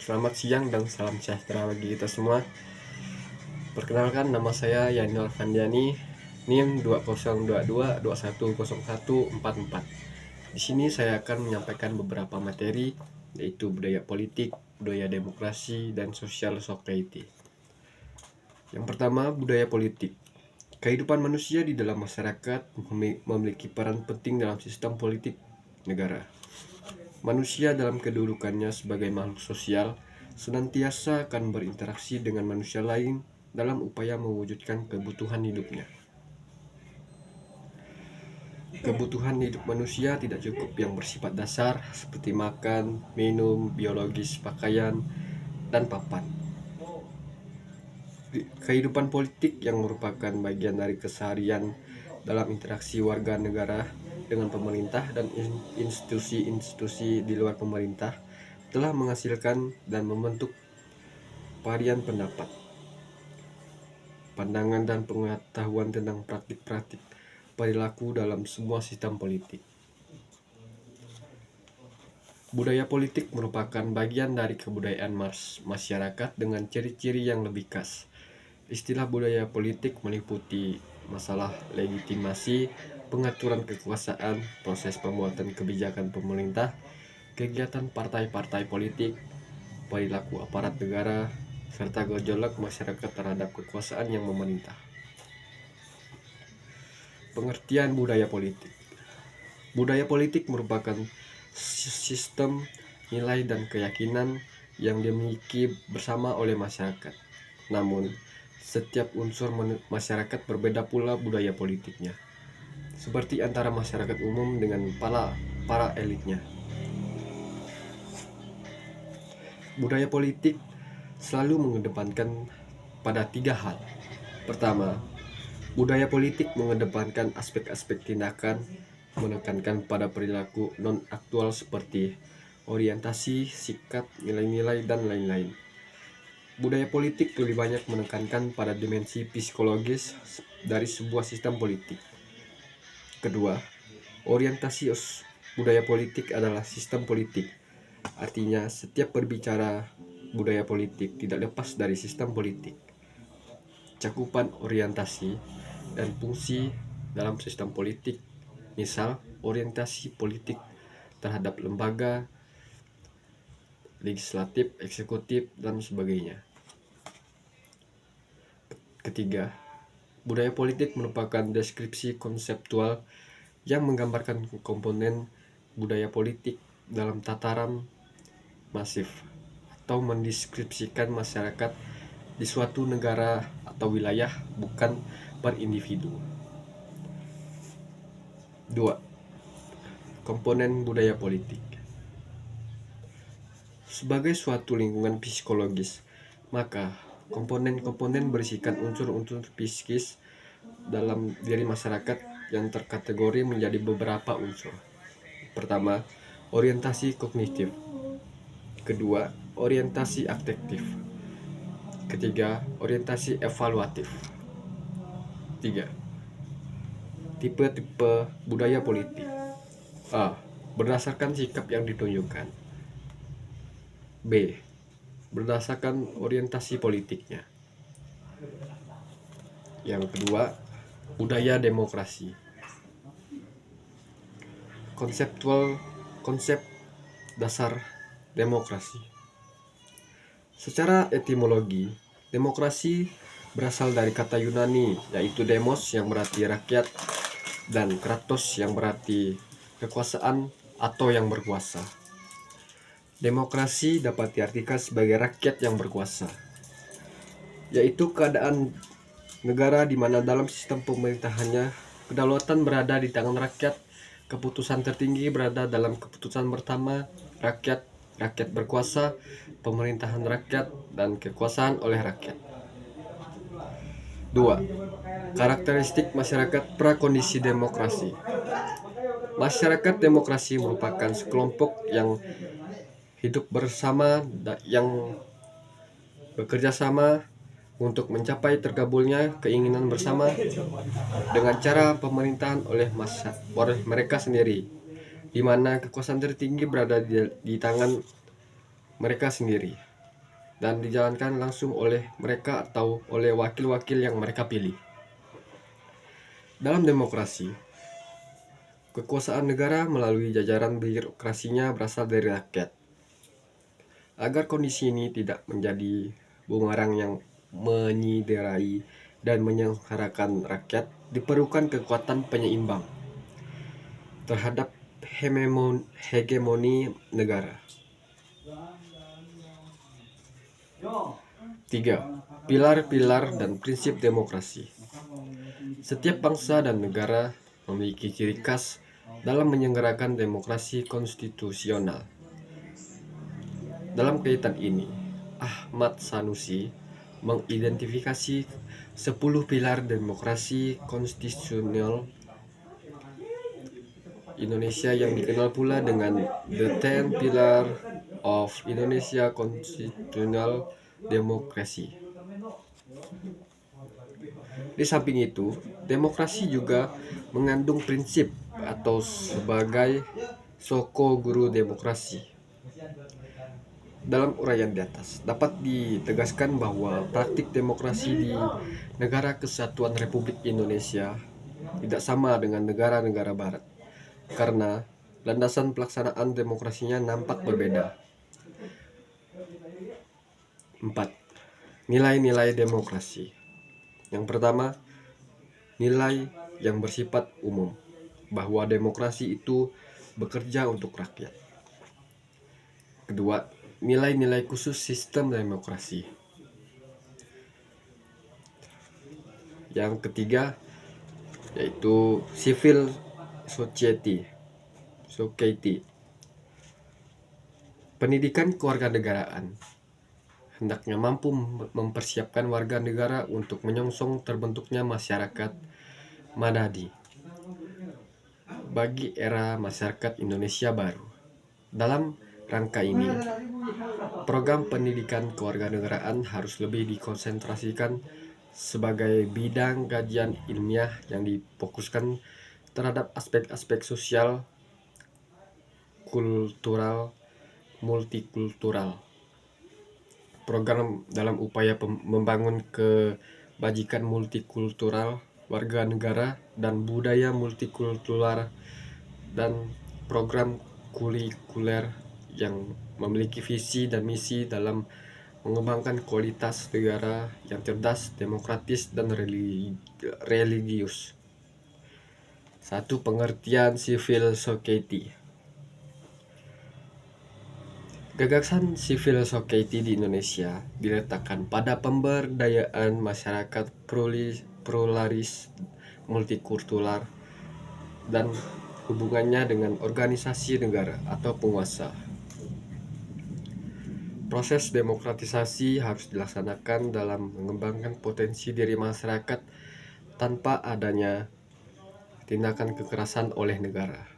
Selamat siang dan salam sejahtera bagi kita semua. Perkenalkan, nama saya Yani Alfandiani, NIM 2022210144. Di sini saya akan menyampaikan beberapa materi, yaitu budaya politik, budaya demokrasi, dan social society. Yang pertama, budaya politik. Kehidupan manusia di dalam masyarakat memiliki peran penting dalam sistem politik negara. Manusia dalam kedudukannya sebagai makhluk sosial senantiasa akan berinteraksi dengan manusia lain dalam upaya mewujudkan kebutuhan hidupnya. Kebutuhan hidup manusia tidak cukup yang bersifat dasar seperti makan, minum, biologis, pakaian, dan papan. Kehidupan politik yang merupakan bagian dari keseharian dalam interaksi warga negara dengan pemerintah dan institusi-institusi di luar pemerintah telah menghasilkan dan membentuk varian pendapat, pandangan, dan pengetahuan tentang praktik-praktik perilaku dalam semua sistem politik. Budaya politik merupakan bagian dari kebudayaan masyarakat dengan ciri-ciri yang lebih khas. Istilah budaya politik meliputi masalah legitimasi, pengaturan kekuasaan, proses pembuatan kebijakan pemerintah, kegiatan partai-partai politik, perilaku aparat negara, serta gejolak masyarakat terhadap kekuasaan yang memerintah. Pengertian budaya politik. Budaya politik merupakan sistem nilai dan keyakinan yang dimiliki bersama oleh masyarakat. Namun, setiap unsur masyarakat berbeda pula budaya politiknya, seperti antara masyarakat umum dengan para elitnya. Budaya politik selalu mengedepankan pada 3 hal. Pertama, budaya politik mengedepankan aspek-aspek tindakan, menekankan pada perilaku non-aktual seperti orientasi, sikap, nilai-nilai, dan lain-lain. Budaya politik lebih banyak menekankan pada dimensi psikologis dari sebuah sistem politik. Kedua, orientasi budaya politik adalah sistem politik. Artinya, setiap berbicara budaya politik tidak lepas dari sistem politik. Cakupan orientasi dan fungsi dalam sistem politik, misal orientasi politik terhadap lembaga legislatif, eksekutif, dan sebagainya. Ketiga, budaya politik merupakan deskripsi konseptual yang menggambarkan komponen budaya politik dalam tataran masif atau mendeskripsikan masyarakat di suatu negara atau wilayah, bukan per individu. 2. Komponen budaya politik. Sebagai suatu lingkungan psikologis, maka komponen-komponen berisikan unsur-unsur psikis dalam diri masyarakat yang terkategori menjadi beberapa unsur. Pertama, orientasi kognitif. Kedua, orientasi afektif. Ketiga, orientasi evaluatif. 3. Tipe-tipe budaya politik. A. Berdasarkan sikap yang ditunjukkan. B. Berdasarkan orientasi politiknya. Yang kedua, budaya demokrasi. Konsep dasar demokrasi. Secara etimologi, demokrasi berasal dari kata Yunani, yaitu demos yang berarti rakyat dan kratos yang berarti kekuasaan atau yang berkuasa. Demokrasi dapat diartikan sebagai rakyat yang berkuasa, yaitu keadaan negara di mana dalam sistem pemerintahannya kedaulatan berada di tangan rakyat, keputusan tertinggi berada dalam keputusan pertama rakyat, rakyat berkuasa, pemerintahan rakyat, dan kekuasaan oleh rakyat. 2. Karakteristik masyarakat prakondisi demokrasi. Masyarakat demokrasi merupakan sekelompok yang hidup bersama, yang bekerja sama untuk mencapai terkabulnya keinginan bersama dengan cara pemerintahan oleh mereka sendiri, di mana kekuasaan tertinggi berada di tangan mereka sendiri. dan dijalankan langsung oleh mereka atau oleh wakil-wakil yang mereka pilih. Dalam demokrasi, kekuasaan negara melalui jajaran birokrasinya berasal dari rakyat. Agar kondisi ini tidak menjadi bumerang yang menyiderai dan menyengsarakan rakyat, diperlukan kekuatan penyeimbang terhadap hegemoni negara. 3. Pilar-pilar dan prinsip demokrasi. Setiap bangsa dan negara memiliki ciri khas dalam menyelenggarakan demokrasi konstitusional. Dalam kaitan ini, Ahmad Sanusi mengidentifikasi 10 pilar demokrasi konstitusional Indonesia yang dikenal pula dengan The 10 Pillar of Indonesia Constitutional Democracy. Di samping itu, demokrasi juga mengandung prinsip atau sebagai soko guru demokrasi. Dalam uraian di atas, dapat ditegaskan bahwa praktik demokrasi di Negara Kesatuan Republik Indonesia tidak sama dengan negara-negara barat, karena landasan pelaksanaan demokrasinya nampak berbeda. 4. Nilai-nilai demokrasi. Yang pertama, nilai yang bersifat umum, bahwa demokrasi itu bekerja untuk rakyat. Kedua, nilai-nilai khusus sistem demokrasi. Yang ketiga, yaitu civil society. Pendidikan kewarganegaraan hendaknya mampu mempersiapkan warga negara untuk menyongsong terbentuknya masyarakat madani bagi era masyarakat Indonesia baru. Dalam rangka ini, program pendidikan kewarganegaraan harus lebih dikonsentrasikan sebagai bidang kajian ilmiah yang difokuskan terhadap aspek-aspek sosial, kultural, multikultural. Program dalam upaya membangun kebajikan multikultural, warga negara, dan budaya multikultural, dan program kurikuler yang memiliki visi dan misi dalam mengembangkan kualitas negara yang cerdas, demokratis, dan religius. 1. Pengertian civil society. Gagasan civil society di Indonesia diletakkan pada pemberdayaan masyarakat pluralis, multikultural, dan hubungannya dengan organisasi negara atau penguasa. Proses demokratisasi harus dilaksanakan dalam mengembangkan potensi diri masyarakat tanpa adanya tindakan kekerasan oleh negara.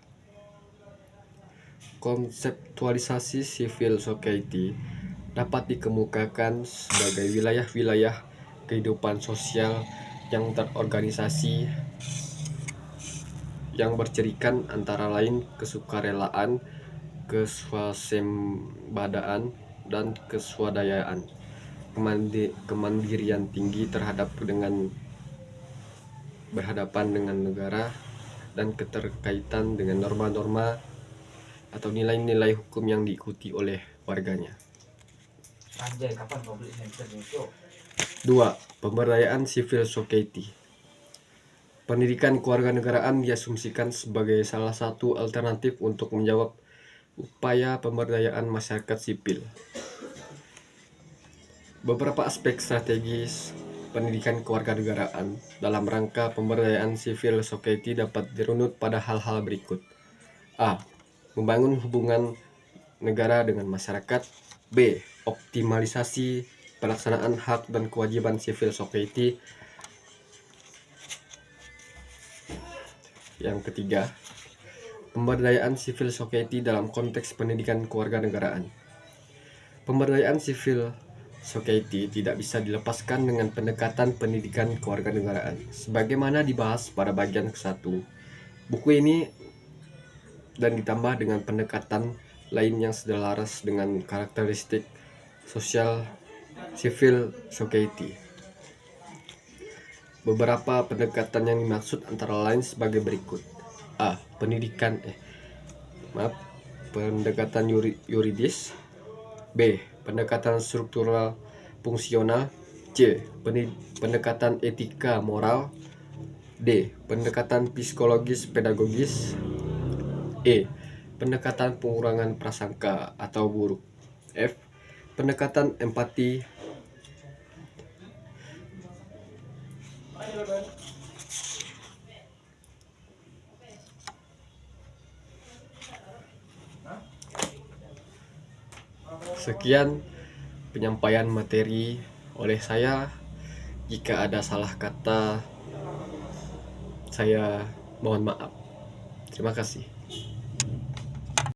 Konseptualisasi civil society dapat dikemukakan sebagai wilayah-wilayah kehidupan sosial yang terorganisasi yang bercirikan antara lain kesukarelaan, keswasembadaan, dan keswadayaan, kemandirian tinggi terhadap berhadapan dengan negara, dan keterkaitan dengan norma-norma atau nilai-nilai hukum yang diikuti oleh warganya. 2. Pemberdayaan civil society. Pendidikan kewarganegaraan diasumsikan sebagai salah satu alternatif untuk menjawab upaya pemberdayaan masyarakat sipil. Beberapa aspek strategis pendidikan kewarganegaraan dalam rangka pemberdayaan civil society dapat dirunut pada hal-hal berikut. A. Membangun hubungan negara dengan masyarakat. B. Optimalisasi pelaksanaan hak dan kewajiban civil society. Yang ketiga, pemberdayaan civil society dalam konteks pendidikan kewarganegaraan. Pemberdayaan civil society tidak bisa dilepaskan dengan pendekatan pendidikan kewarganegaraan sebagaimana dibahas pada bagian ke-1 buku ini, dan ditambah dengan pendekatan lain yang selaras dengan karakteristik sosial civil society. Beberapa pendekatan yang dimaksud antara lain sebagai berikut. A. Pendekatan yuridis. B. Pendekatan struktural fungsional. C. Pendekatan etika moral. D. Pendekatan psikologis pedagogis. E. Pendekatan pengurangan prasangka atau buruk. F. Pendekatan empati. Sekian penyampaian materi oleh saya. Jika ada salah kata, saya mohon maaf. Terima kasih.